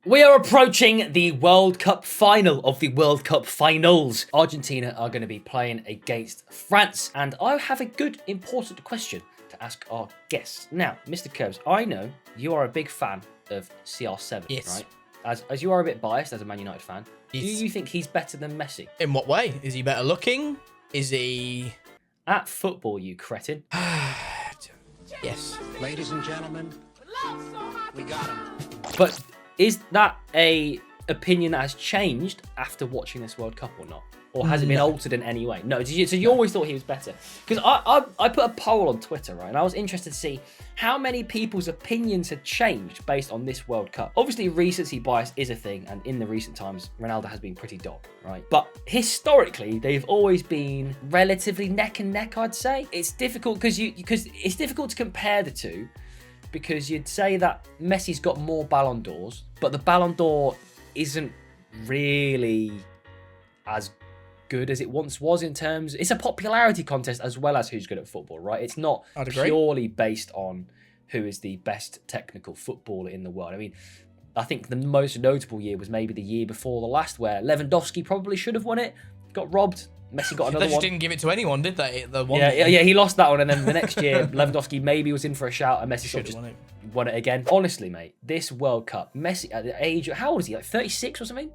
We are approaching the World Cup final of the World Cup finals. Argentina are going to be playing against France, and I have a good, important question to ask our guests. Now, Mr. Curbs, I know you are a big fan of CR7, yes. right? As you are a bit biased as a Man United fan, Yes. do you think he's better than Messi? In what way? Is he better looking? Is he... At football, you cretin. Yes. Ladies and gentlemen, we got him. But is that a opinion that has changed after watching this World Cup or not? Or has it been altered in any way? No, so you always thought he was better? Because I put a poll on Twitter, right? And I was interested to see how many people's opinions had changed based on this World Cup. Obviously, recency bias is a thing. And in the recent times, Ronaldo has been pretty dog, right? But historically, they've always been relatively neck and neck, I'd say. It's difficult because it's difficult to compare the two. Because you'd say that Messi's got more Ballon d'Ors, but the Ballon d'Or isn't really as good as it once was in terms... It's a popularity contest as well as who's good at football, right? It's not purely based on who is the best technical footballer in the world. I mean, I think the most notable year was maybe the year before the last, where Lewandowski probably should have won it, got robbed. Messi got another They just one. didn't give it to anyone, did they? The one Yeah, he lost that one, and then the next year, Lewandowski maybe was in for a shout, and Messi sort of just won it again. Honestly, mate, this World Cup, Messi at the age... How old is he? Like 36 or something?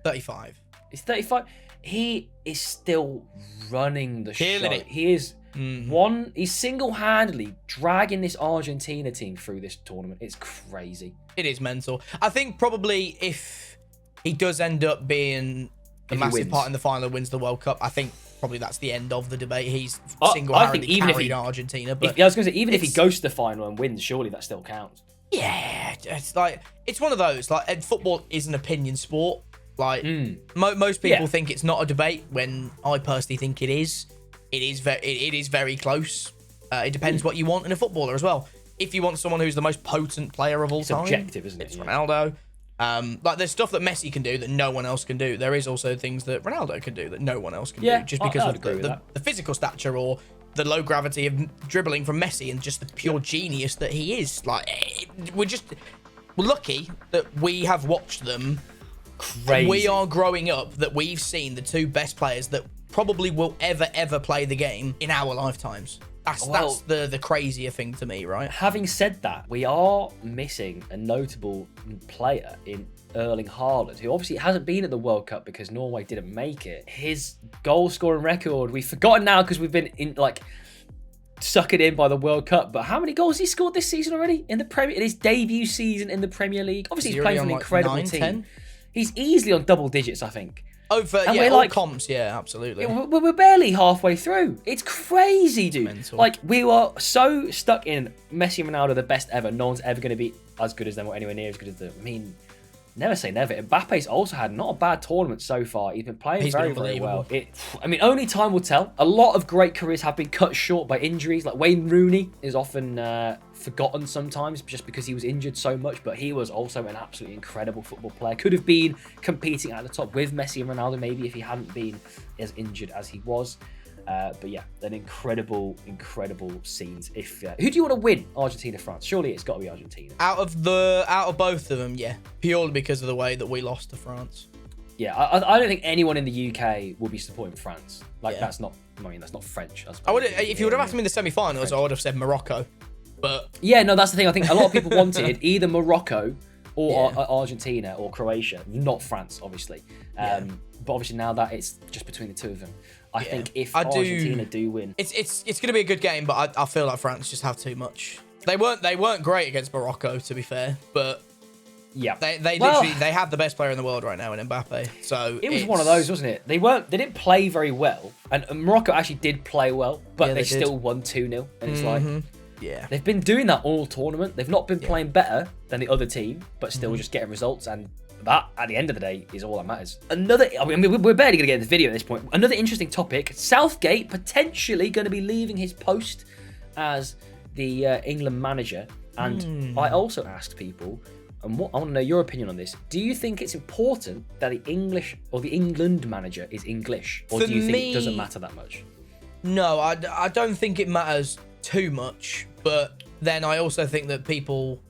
35. He's 35. He is still running the show. it. He is he's single-handedly dragging this Argentina team through this tournament. It's crazy. It is mental. I think probably if he does end up being a massive part in the final and wins the World Cup, I think probably that's the end of the debate. He's single-handedly carried Argentina. But I was going to say, even if he goes to the final and wins, surely that still counts. Yeah, it's one of those. Like, football is an opinion sport. Like, most people think it's not a debate, when I personally think it is. It is very close. It depends what you want in a footballer as well. If you want someone who's the most potent player of all time, objective, isn't it? It's Ronaldo. Like, there's stuff that Messi can do that no one else can do. There is also things that Ronaldo can do that no one else can do, just because of the physical stature or the low gravity of dribbling from Messi and just the pure genius that he is. Like, we're lucky that we have watched them. Crazy. We are growing up that we've seen the two best players that probably will ever play the game in our lifetimes. That's the crazier thing to me, right? Having said that, we are missing a notable player in Erling Haaland, who obviously hasn't been at the World Cup because Norway didn't make it. His goal-scoring record, we've forgotten now because we've been suckered in by the World Cup. But how many goals he scored this season already in his debut season in the Premier League? Obviously, he's playing for an incredible team. 10? He's easily on double digits, I think. Over, all comps, absolutely. We're barely halfway through. It's crazy, dude. Mental. Like, we were so stuck in Messi and Ronaldo, the best ever. No one's ever going to be as good as them or anywhere near as good as them. I mean, never say never. Mbappe's also had not a bad tournament so far. He's been playing very well. Only time will tell. A lot of great careers have been cut short by injuries. Like, Wayne Rooney is often forgotten sometimes just because he was injured so much, but he was also an absolutely incredible football player. Could have been competing at the top with Messi and Ronaldo maybe if he hadn't been as injured as he was. But yeah, an incredible scenes. Who do you want to win, Argentina, France? Surely it's got to be Argentina. Out of both of them, yeah, purely because of the way that we lost to France. Yeah, I don't think anyone in the UK will be supporting France. That's not French. I would, if you would have asked me in the semi-finals, I would have said Morocco. But yeah, no, that's the thing. I think a lot of people wanted either Morocco or Argentina or Croatia, not France, obviously. But obviously now that it's just between the two of them, I think if Argentina do win, it's going to be a good game. But I feel like France just have too much. They weren't great against Morocco, to be fair, but yeah, they literally have the best player in the world right now in Mbappe. So it was one of those, wasn't it? They didn't play very well, and Morocco actually did play well, but they still won 2-0, and it's like. Yeah, they've been doing that all tournament. They've not been playing better than the other team, but still just getting results. And that, at the end of the day, is all that matters. We're barely going to get into the video at this point. Another interesting topic: Southgate potentially going to be leaving his post as the England manager. And I also asked people, and I want to know your opinion on this. Do you think it's important that the England manager is English, or do you think it doesn't matter that much? No, I don't think it matters too much, but then I also think that people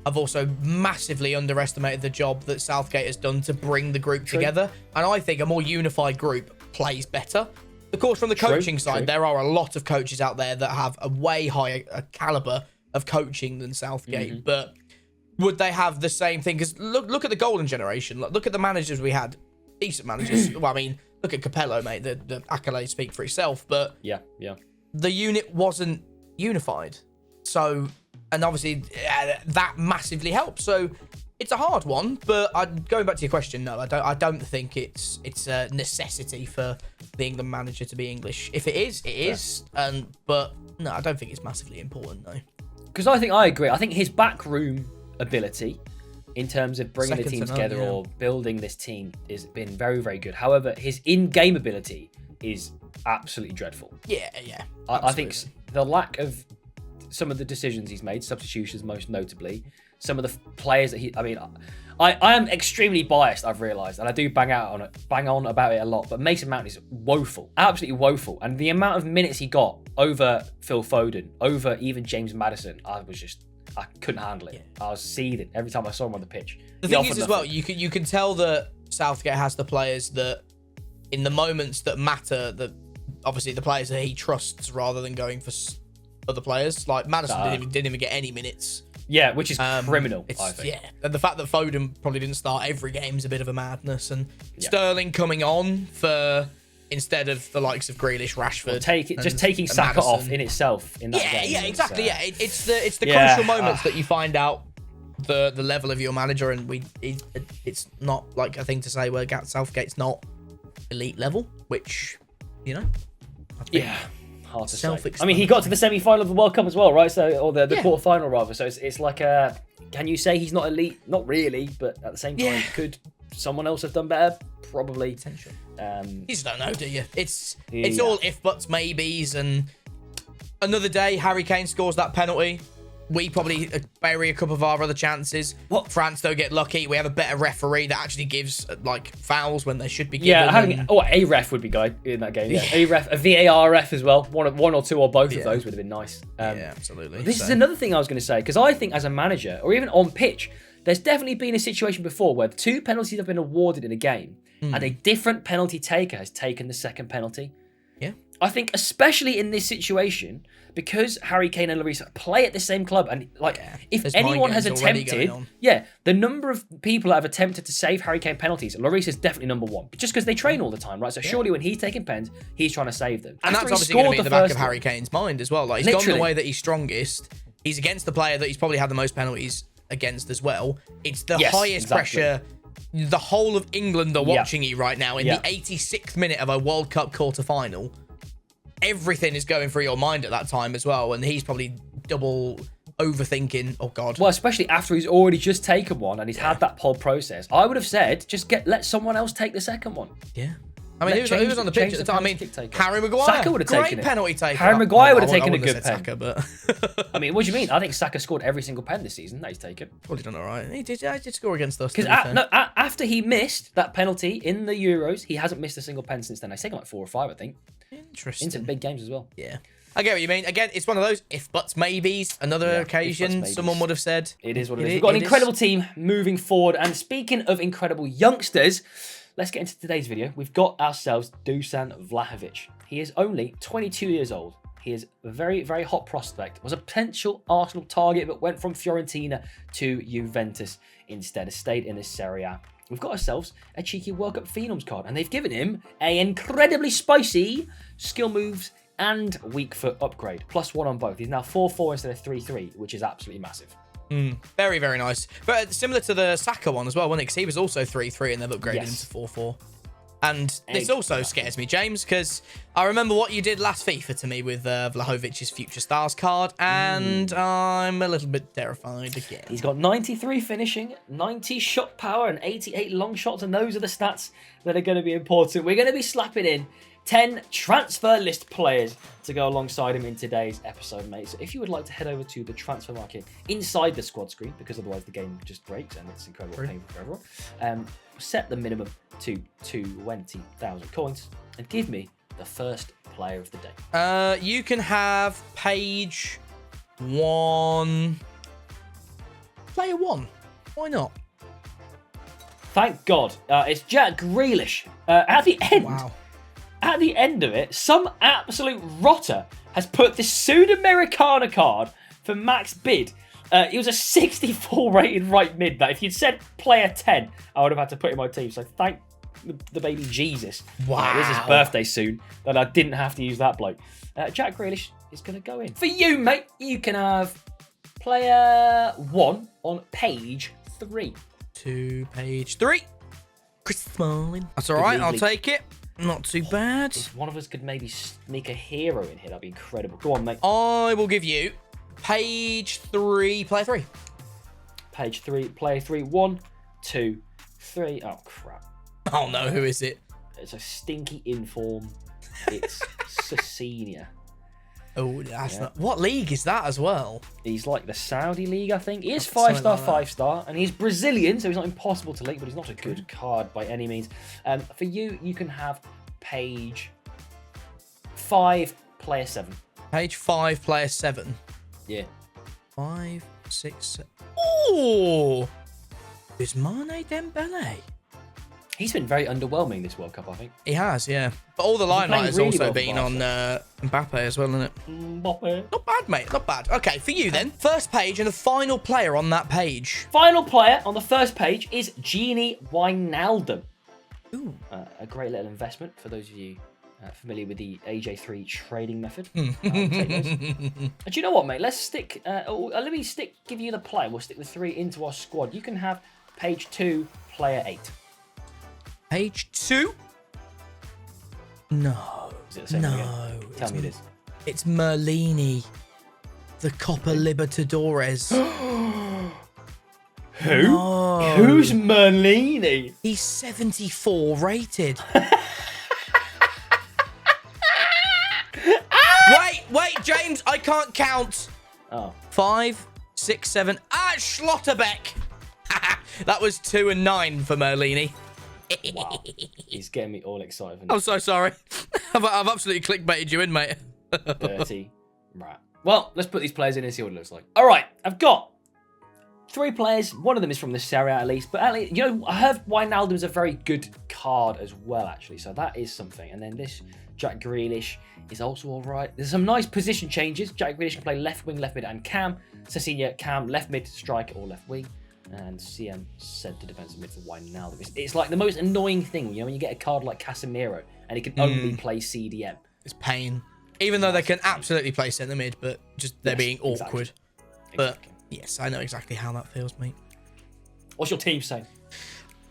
I've also massively underestimated the job that Southgate has done to bring the group together. And I think a more unified group plays better. Of course, from the coaching side, there are a lot of coaches out there that have a way higher caliber of coaching than Southgate. But would they have the same thing? Because look at the golden generation. Look at the managers we had. Decent managers. Well, I mean, look at Capello, mate. The accolades speak for itself. But yeah, the unit wasn't unified. So, and obviously that massively helps. So it's a hard one. But going back to your question, no, I don't think it's a necessity for the England manager to be English. If it is, it is. But no, I don't think it's massively important, though. Because I agree. I think his backroom ability in terms of bringing the team together or building this team has been very, very good. However, his in-game ability is absolutely dreadful. Yeah. I think the lack of some of the decisions he's made, substitutions most notably, some of the players that I am extremely biased, I've realised, and I do bang on about it a lot, but Mason Mount is woeful, absolutely woeful. And the amount of minutes he got over Phil Foden, over even James Maddison, I couldn't handle it. Yeah. I was seething every time I saw him on the pitch. The thing is as well, you can tell that Southgate has the players that, in the moments that matter, that obviously the players that he trusts rather than going for other players. Like Maddison didn't even get any minutes. Yeah, which is criminal, I think. Yeah, and the fact that Foden probably didn't start every game is a bit of a madness. And Sterling coming on instead of the likes of Grealish, Rashford, taking Saka off in itself in that game. Yeah, exactly. It's the crucial moments that you find out the level of your manager, and it's not like a thing to say where Southgate's not elite level, which I think hard to say. I mean, he got to the semi-final of the World Cup as well, right? So, or the quarter-final rather. So it's like can you say he's not elite? Not really, but at the same time, could someone else have done better? Probably. Potential. You just don't know, do you? It's all if buts, maybes, and another day Harry Kane scores that penalty. We probably bury a couple of our other chances. France don't get lucky. We have a better referee that actually gives fouls when they should be given. A ref would be good in that game. Yeah. A ref, a VAR ref as well. One or two or both of those would have been nice. Yeah, absolutely. This is another thing I was going to say, because I think as a manager or even on pitch, there's definitely been a situation before where 2 penalties have been awarded in a game and a different penalty taker has taken the second penalty. Yeah. I think especially in this situation, because Harry Kane and Lloris play at the same club, and if anyone has attempted, the number of people that have attempted to save Harry Kane penalties, Lloris is definitely number 1, just because they train all the time, right? So surely when he's taking pens, he's trying to save them. And that's obviously going to be in the back of Harry Kane's mind as well. Like, he's gone the way that he's strongest. He's against the player that he's probably had the most penalties against as well. It's the highest pressure. The whole of England are watching you right now in the 86th minute of a World Cup quarter-final. Everything is going through your mind at that time as well, and he's probably double overthinking. Oh God! Well, especially after he's already just taken one and he's had that whole process. I would have said, let someone else take the second one. Yeah. I mean, who was on the pitch at the time? I mean, Harry Maguire. Saka would have taken it. Penalty taker. Harry Maguire would have taken a good pen. Saka, but I mean, what do you mean? I think Saka scored every single pen this season that he's taken. Probably done all right. He did score against us. Because after he missed that penalty in the Euros, he hasn't missed a single pen since then. He's taken 4 or 5, I think. Interesting. Into big games as well. Yeah. I get what you mean. Again, it's one of those if buts maybes. Another occasion, someone would have said. It is what it is. We've got an incredible team moving forward. And speaking of incredible youngsters, let's get into today's video. We've got ourselves Dusan Vlahovic. He is only 22 years old. He is a very, very hot prospect. Was a potential Arsenal target, but went from Fiorentina to Juventus instead. Has stayed in the Serie A. We've got ourselves a cheeky World Cup Phenoms card, and they've given him an incredibly spicy skill moves and weak foot upgrade. +1 on both. He's now 4-4 instead of 3-3, which is absolutely massive. Very, very nice. But similar to the Saka one as well, wasn't it? Because he was also 3-3 and they've upgraded him to 4-4. And this also scares me, James, because I remember what you did last FIFA to me with Vlahovic's Future Stars card, and I'm a little bit terrified again. He's got 93 finishing, 90 shot power, and 88 long shots, and those are the stats that are going to be important. We're going to be slapping in 10 transfer list players to go alongside him in today's episode, mate. So if you would like to head over to the transfer market inside the squad screen, because otherwise the game just breaks and it's incredibly painful for everyone, set the minimum to 20,000 coins and give me the first player of the day. You can have page 1. player 1. Why not? Thank God. It's Jack Grealish. At the end, Wow. at the end of it, some absolute rotter has put the Sudamericana card for max bid. It was a 64 rated right mid. That if you'd said player 10, I would have had to put in my team. So thank the baby Jesus. Wow. It is his birthday soon that I didn't have to use that bloke. Jack Grealish is going to go in. For you, mate, you can have player 1 on page 3. To page 3. Chris Smalling. That's all right. I'll take it. Not too bad. If one of us could maybe sneak a hero in here, that'd be incredible. Go on, mate. I will give you page 3, player 3. Page 3, player 3. 1, 2, 3. Oh, crap. Oh, no. Who is it? It's a stinky inform. It's Cecilia. Oh, that's not... What league is that as well? He's like the Saudi league, I think. He is Something 5-star, like that. 5-star. And he's Brazilian, so he's not impossible to league, but he's not a good card by any means. For you, you can have page 5, player 7. Page 5, player 7. Yeah. 5, 6, 7. Oh! There's Mane Dembele. He's been very underwhelming this World Cup, I think. He has, yeah. But all the limelight has really also well for been on Mbappe as well, isn't it? Mbappe. Not bad, mate. Not bad. Okay, for you then. First page and the final player on that page. Final player on the first page is Gini Wijnaldum. Ooh. A great little investment for those of you familiar with the AJ3 trading method. I'll take those. And do you know what, mate? Let's stick. Let me give you the player. We'll stick the 3 into our squad. You can have page 2, player 8. Page 2? No. Is it the same one again? No. Tell me it is. It's Merlini. The Copa Libertadores. Who? No. Who's Merlini? He's 74 rated. Wait, James, I can't count. Oh. 5, 6, 7. Schlotterbeck. That was 2 and 9 for Merlini. Wow. He's getting me all excited. I'm so sorry. I've absolutely clickbaited you in, mate. Dirty. Right. Well, let's put these players in and see what it looks like. All right. I've got 3 players. One of them is from the Serie A at least. But at least, you know, I heard Wijnaldum's a very good card as well, actually. So that is something. And then this Jack Grealish is also all right. There's some nice position changes. Jack Grealish can play left wing, left mid, and cam. Cecilia, cam, left mid, striker, or left wing. And CM centre defensive mid for Wijnaldum. It's like the most annoying thing, you know, when you get a card like Casemiro and he can only play CDM. It's pain. Even though they can absolutely play centre mid, but just they're being awkward. Exactly. But yes, I know exactly how that feels, mate. What's your team saying?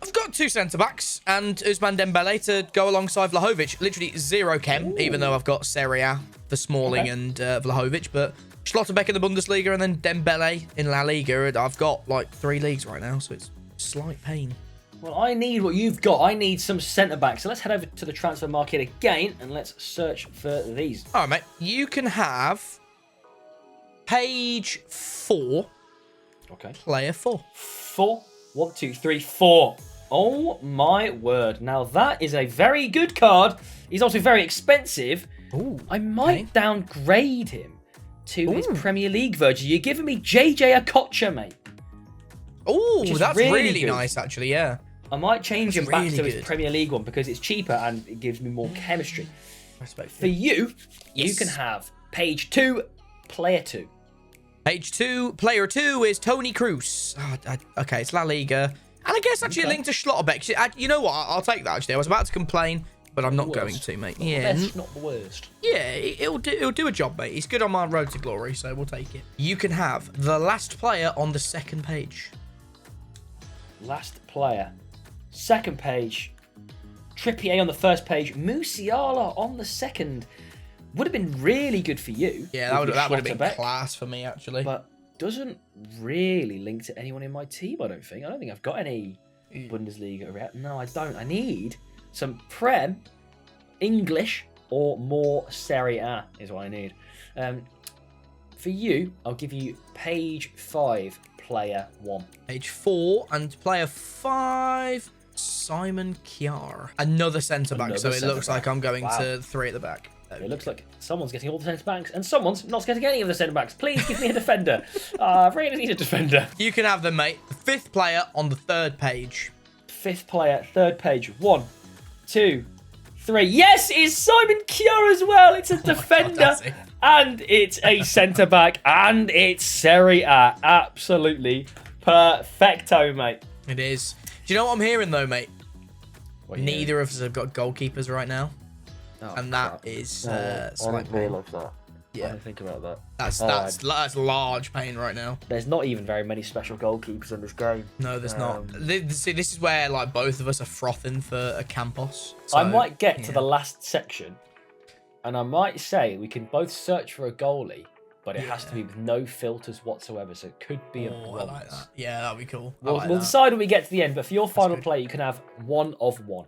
I've got 2 centre-backs and Ousmane Dembele to go alongside Vlahovic. Literally 0 chem, even though I've got Serie A for Smalling and Vlahovic. But Schlotterbeck in the Bundesliga and then Dembele in La Liga. I've got like 3 leagues right now, so it's slight pain. Well, I need what you've got. I need some centre-backs. So let's head over to the transfer market again and let's search for these. All right, mate. You can have page 4. Okay. Player 4. 4. 1, 2, 3, 4. Oh my word. Now that is a very good card. He's also very expensive. Ooh, I might downgrade him to his Premier League version. You're giving me JJ Okocha, mate. Oh, that's really good. nice, actually, yeah. I might change him back really to his good. Premier League one because it's cheaper and it gives me more chemistry. Respect. For you, you Yes. can have page 2, player 2. Page 2, player 2 is Tony Cruz. Okay, it's La Liga. And I guess actually a link to Schlotterbeck. You know what? I'll take that, actually. I was about to complain, but I'm not going to, mate. Yeah. Best, not the worst. Yeah, it'll do a job, mate. He's good on my road to glory, so we'll take it. You can have the last player on the second page. Last player. Second page. Trippier on the first page. Musiala on the second. Would have been really good for you. Yeah, that would have been Schlotterbeck, class for me, actually. But doesn't really link to anyone in my team, I don't think. I don't think I've got any Bundesliga yet. No, I don't. I need some Prem, English, or more Serie A is what I need. For you, I'll give you page 5, player 1. Page 4 and player 5, Simon Kjaer. Another centre-back, so it looks like I'm going to 3 at the back. It looks like someone's getting all the centre backs and someone's not getting any of the centre backs. Please give me a defender. I really need a defender. You can have them, mate. The 5th player on the 3rd page. 5th player, 3rd page. 1, 2, 3. Yes, it's Simon Kjær as well. It's a defender. God, and it's a centre back. And it's Serie A. Absolutely perfecto, mate. It is. Do you know what I'm hearing, though, mate? Neither hearing? of us have got goalkeepers right now. Oh, And that is I slight didn't pain. realise that. Yeah. I didn't think about that. That's large pain right now. There's not even very many special goalkeepers in this game. No, there's not. See, this is where like both of us are frothing for a Campos. I might get to the last section, and I might say we can both search for a goalie, but it has to be with no filters whatsoever. So it could be a bronze. I like that. Yeah, that'd be cool. We'll decide when we get to the end. But for your final play, you can have 1 of 1.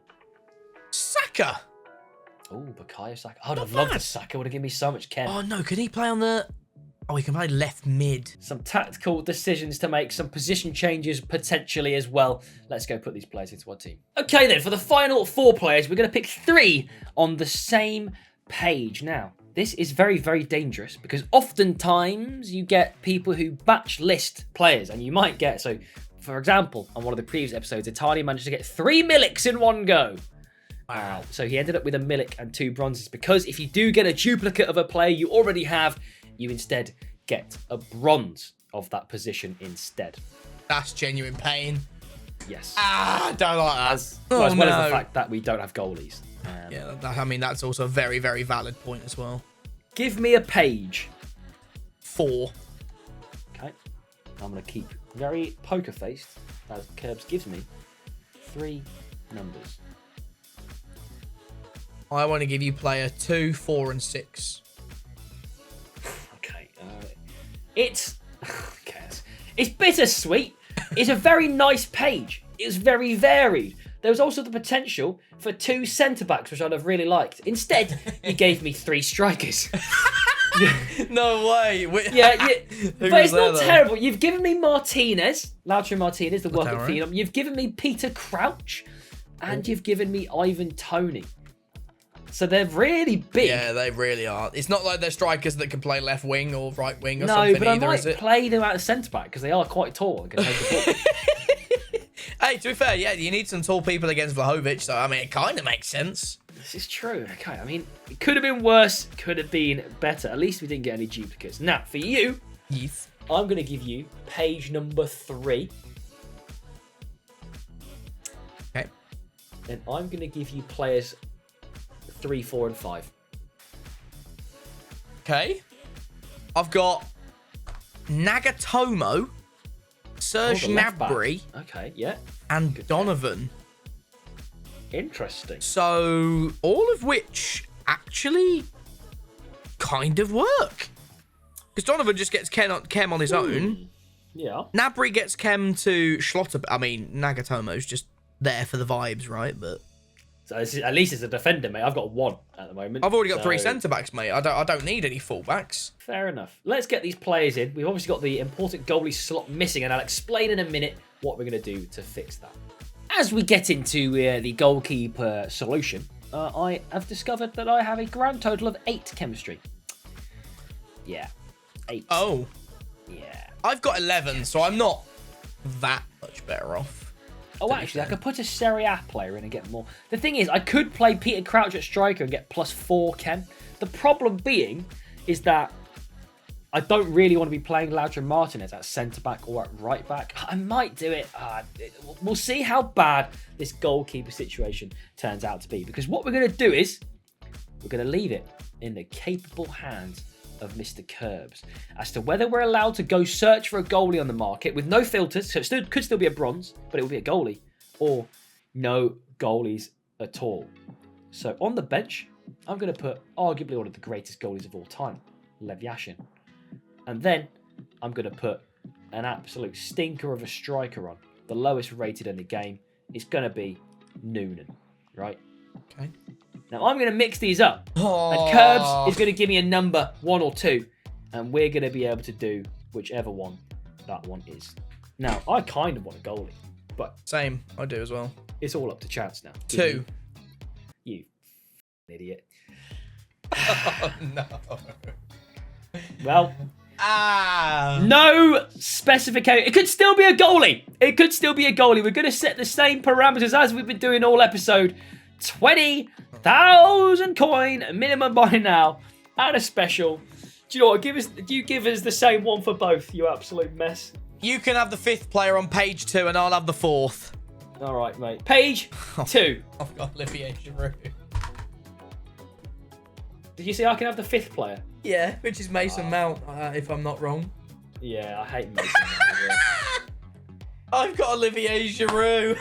Saka. Oh, Bukayo Saka. I'd have loved a Saka. Would have given me so much Ken. Oh no, can he play on the? Oh, he can play left mid. Some tactical decisions to make, some position changes potentially as well. Let's go put these players into one team. Okay then, for the final 4 players, we're going to pick 3 on the same page. Now, this is very, very dangerous because oftentimes you get people who batch list players and you might get, so for example, on one of the previous episodes, Italian managed to get 3 Milics in one go. Wow. So he ended up with a Milik and 2 bronzes because if you do get a duplicate of a player you already have, you instead get a bronze of that position instead. That's genuine pain. Yes. I don't like that. As well as the fact that we don't have goalies. Yeah, I mean, that's also a very, very valid point as well. Give me a page. 4. Okay. I'm going to keep very poker-faced as Curbs gives me 3 numbers. I want to give you player 2, 4, and 6. Okay. It's bittersweet. It's a very nice page. It's very varied. There was also the potential for 2 centre-backs, which I'd have really liked. Instead, you gave me 3 strikers. No way. Yeah, but it's not terrible. You've given me Martinez, Lautaro Martinez, the World Cup phenom. You've given me Peter Crouch, and you've given me Ivan Toney. So they're really big. Yeah, they really are. It's not like they're strikers that can play left wing or right wing or no, something but either, I is might it? play them out of centre-back because they are quite tall and can take the ball. Hey, to be fair, yeah, you need some tall people against Vlahovic, so, I mean, it kind of makes sense. This is true. Okay, I mean, it could have been worse, could have been better. At least we didn't get any duplicates. Now, for you, Yes. I'm going to give you page number 3. Okay. And I'm going to give you players 3, 4, and 5. Okay. I've got Nagatomo, Serge the left back. Gnabry, Okay, yeah. and Donovan. Interesting. So, all of which actually kind of work. Because Donovan just gets Kem on his own. Yeah. Gnabry gets Kem to Schlotter. I mean, Nagatomo's just there for the vibes, right? But So at least it's a defender, mate. I've got 1 at the moment. I've already got so 3 centre-backs, mate. I don't need any full-backs. Fair enough. Let's get these players in. We've obviously got the important goalie slot missing, and I'll explain in a minute what we're going to do to fix that. As we get into the goalkeeper solution, I have discovered that I have a grand total of 8 chemistry. Yeah. 8. Oh. Yeah. I've got 11, so I'm not that much better off. Oh, actually, I could put a Serie A player in and get more. The thing is, I could play Peter Crouch at striker and get +4 chem. The problem being is that I don't really want to be playing Lautaro Martinez at centre-back or at right-back. I might do it. We'll see how bad this goalkeeper situation turns out to be. Because what we're going to do is we're going to leave it in the capable hands of Mr. Curbs as to whether we're allowed to go search for a goalie on the market with no filters, so it could still be a bronze, but it will be a goalie, or no goalies at all. So on the bench, I'm going to put arguably one of the greatest goalies of all time, Lev Yashin. And then I'm going to put an absolute stinker of a striker on. The lowest rated in the game is going to be Noonan, right? Okay. Now I'm going to mix these up. And Curbs is going to give me a number 1 or 2. And we're going to be able to do whichever one that one is. Now, I kind of want a goalie. But Same. I do as well. it's all up to chance now. 2. You idiot. Oh, no. Well, Ah. no specification. It could still be a goalie. It could still be a goalie. We're going to set the same parameters as we've been doing all episode. 20,000 coin minimum by now, and a special. Do you know what? Do you give us the same one for both? You absolute mess. You can have the 5th player on page 2, and I'll have the 4th. All right, mate. Page 2. I've got Olivier Giroud. Did you see I can have the 5th player? Yeah, which is Mason Mount, if I'm not wrong. Yeah, I hate Mason Mount. I've got Olivier Giroud.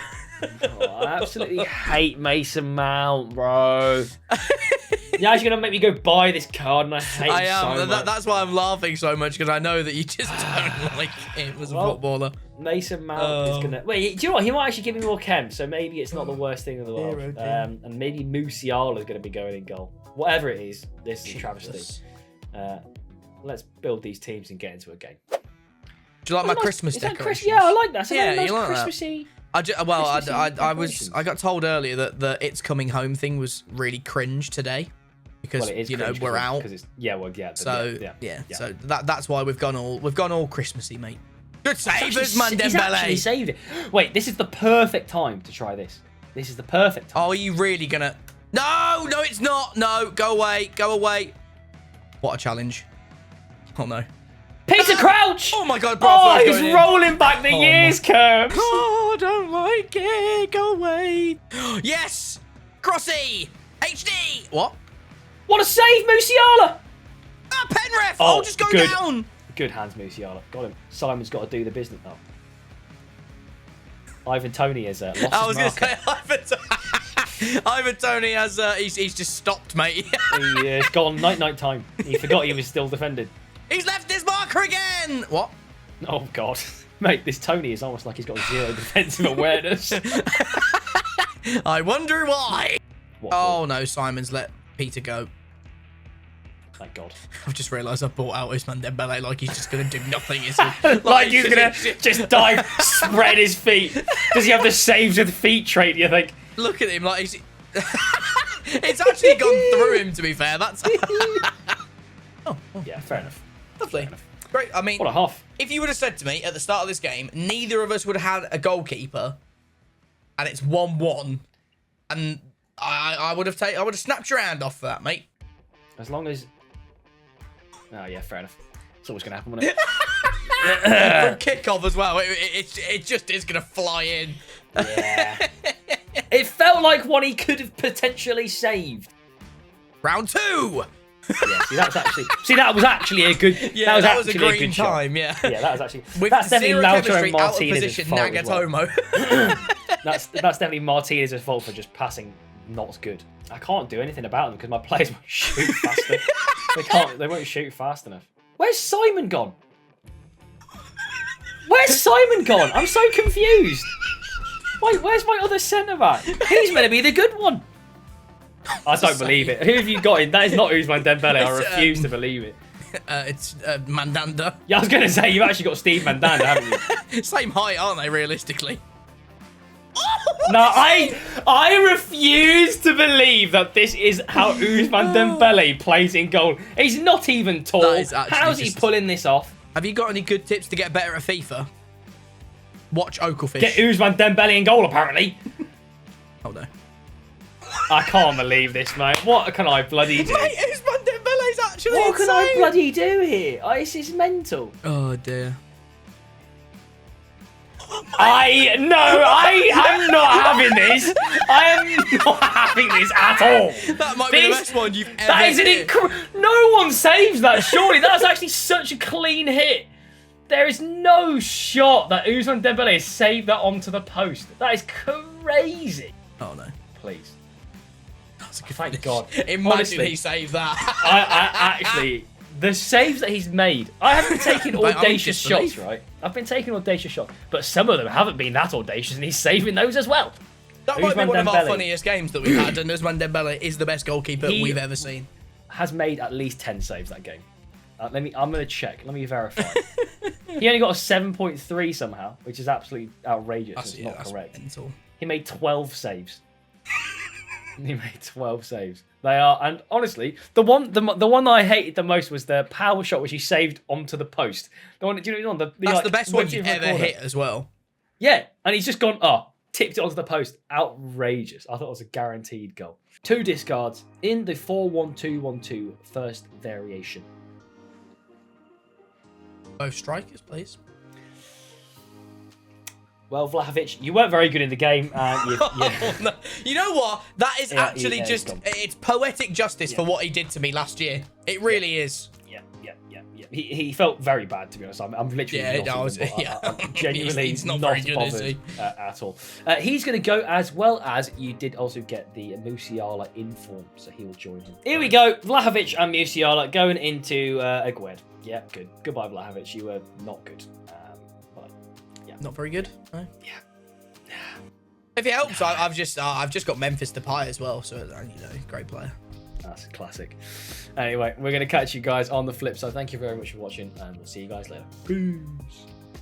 Oh, I absolutely hate Mason Mount, bro. You're actually going to make me go buy this card, and I hate I him am. so much. That's why I'm laughing so much, because I know that you just don't like him as a footballer. Mason Mount is going to... Wait, do you know what? He might actually give me more chem, so maybe it's not the worst thing in the world. And maybe Musiala is going to be going in goal. Whatever it is, this is a travesty. Let's build these teams and get into a game. Do you like my Christmas decorations? Yeah, I like that. Yeah, you like Christmassy. I got told earlier that the It's Coming Home thing was really cringe today because we're out. So that's why we've gone all Christmassy, mate. Good save, man. He's actually saved it. Wait, this is the perfect time to try this. This is the perfect time. Oh, are you really gonna? No, it's not. No, go away. What a challenge. Oh no. Peter Crouch! Oh my god, bro. Oh, he's rolling back the years curves. Oh, I don't like it. Go away. Yes! Crossy! HD! What? What a save, Musiala! Ah, Penref! Oh, just go down! Good hands, Musiala. Got him. Simon's got to do the business now. Ivan Toney has lost his marker. I was going to say, Ivan Toney has, he's just stopped, mate. It's gone night time. He forgot he was still defending. He's left his marker again! What? Oh, God. Mate, this Tony is almost like he's got zero defensive awareness. I wonder why. Oh, no, Simon's let Peter go. Thank God. I've just realised I bought out Ousmane Dembele like he's just going to do nothing, is he? like he's going to just dive, spread his feet. Does he have the saves with feet trait, do you think? Look at him like he's... It's actually gone through him, to be fair. That's... Yeah, fair enough. Lovely. Great. I mean, what a half. If you would have said to me at the start of this game, neither of us would have had a goalkeeper, and it's 1-1, and I would have snapped your hand off for that, mate. As long as... Oh, yeah, fair enough. It's always going to happen, wouldn't it? From kickoff as well. It just is going to fly in. Yeah. It felt like one he could have potentially saved. Round 2. Yeah, that was actually a good. Yeah, that was actually a good time. Yeah, that was actually. With that's definitely Lautaro Martinez's fault. Nagatomo. Well. That's definitely Martinez's fault for just passing not good. I can't do anything about them because my players won't shoot faster. They won't shoot fast enough. Where's Simon gone? I'm so confused. Wait, where's my other centre back? He's meant to be the good one. I don't believe it. Who have you got in? That is not Ousmane Dembele. I refuse to believe it. It's Mandanda. Yeah, I was going to say, you've actually got Steve Mandanda, haven't you? Same height, aren't they, realistically? No, I refuse to believe that this is how Ousmane Dembele plays in goal. He's not even tall. How's he pulling this off? Have you got any good tips to get better at FIFA? Watch Oakelfish. Get Ousmane Dembele in goal, apparently. Oh, no. I can't believe this, mate. What can I bloody do? Mate, Ousmane Dembele's actually What insane. can I bloody do here? This is mental. Oh, dear. I am not having this. I am not having this at all. That might be the best one you've ever That is hit. No one saves that, surely. That's actually such a clean hit. There is no shot that Ousmane Dembele has saved that onto the post. That is crazy. Oh, no. Please. Thank God. Imagine Honestly, he saved that. I actually... The saves that he's made, I haven't been taking audacious shots, right? I've been taking audacious shots, but some of them haven't been that audacious, and he's saving those as well. That might be one of our funniest games that we've had, and Ousmane Dembele is the best goalkeeper we've ever seen. Has made at least 10 saves that game. I'm going to check. Let me verify. He only got a 7.3 somehow, which is absolutely outrageous. It's not correct. Mental. He made 12 saves. He made 12 saves. They are, and honestly, the one I hated the most was the power shot which he saved onto the post. The one, do you know what I mean? That's the best one you've ever hit as well. Yeah, and he's just gone, tipped it onto the post. Outrageous. I thought it was a guaranteed goal. 2 discards in the 4-1-2-1-2 first variation. Both strikers, please. Well, Vlahovic, you weren't very good in the game. No. You know what? That is actually it's poetic justice for what he did to me last year. It really is. Yeah. He felt very bad, to be honest. I'm literally I'm genuinely he's not not very good, bothered is he? At all. He's going to go, as well as you did also get the Musiala inform, so he will join him. Here we go. Vlahovic and Musiala going into Agued. Yeah, good. Goodbye, Vlahovic. You were not good. Not very good. No? Yeah. If it helps, I've just got Memphis Depay as well, so great player. That's a classic. Anyway, we're going to catch you guys on the flip side. Thank you very much for watching, and we'll see you guys later. Peace.